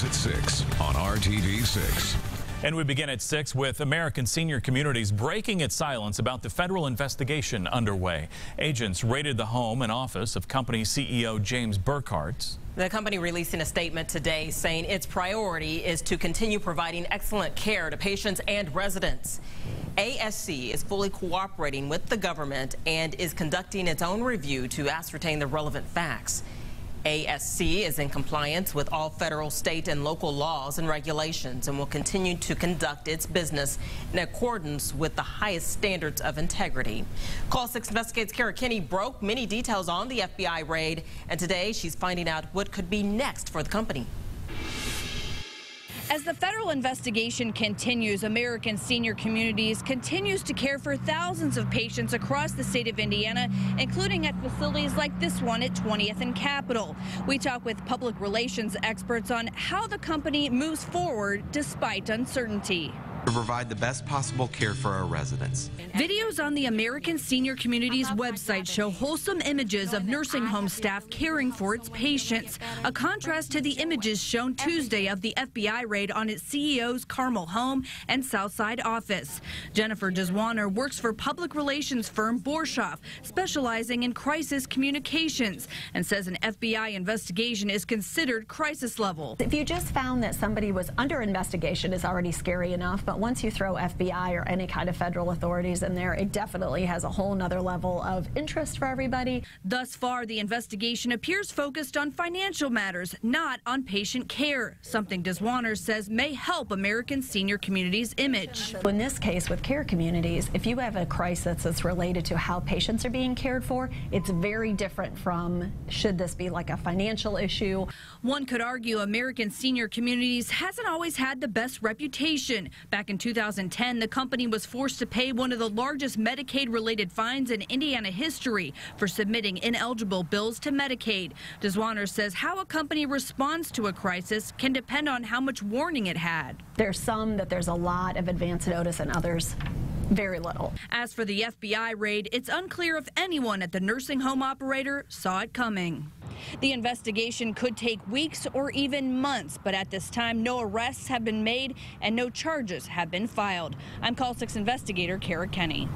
At 6 on RTV 6. And we begin at 6 with American Senior Communities breaking its silence about the federal investigation underway. Agents raided the home and office of company CEO James Burkhart. The company releasing a statement today saying its priority is to continue providing excellent care to patients and residents. ASC is fully cooperating with the government and is conducting its own review to ascertain the relevant facts. ASC is in compliance with all federal, state, and local laws and regulations and will continue to conduct its business in accordance with the highest standards of integrity. Call 6 Investigates Kara Kinney broke many details on the FBI raid, and today she's finding out what could be next for the company. As the federal investigation continues, American Senior Communities continues to care for thousands of patients across the state of Indiana, including at facilities like this one at 20th and Capitol. We talk with public relations experts on how the company moves forward despite uncertainty. To provide the best possible care for our residents. Videos on the American Senior Communities website show wholesome images of nursing home staff caring for its patients, a contrast to the images shown Tuesday of the FBI raid on its CEO's Carmel home and Southside office. Jennifer Deswaner works for public relations firm Borshoff, specializing in crisis communications, and says an FBI investigation is considered crisis level. If you just found that somebody was under investigation is already scary enough, but once you throw FBI or any kind of federal authorities in there, it definitely has a whole nother level of interest for everybody. Thus far, the investigation appears focused on financial matters, not on patient care, something Deswaner says may help American Senior Communities' image. In this case with care communities, if you have a crisis that's related to how patients are being cared for, it's very different from should this be like a financial issue. One could argue American Senior Communities hasn't always had the best reputation. Back in 2010, the company was forced to pay one of the largest Medicaid-related fines in Indiana history for submitting ineligible bills to Medicaid. Deswaner says how a company responds to a crisis can depend on how much warning it had. There's some that there's a lot of advance notice and others very little. As for the FBI raid, it's unclear if anyone at the nursing home operator saw it coming. The investigation could take weeks or even months, but at this time, no arrests have been made and no charges have been filed. I'm Call 6 investigator Kara Kinney.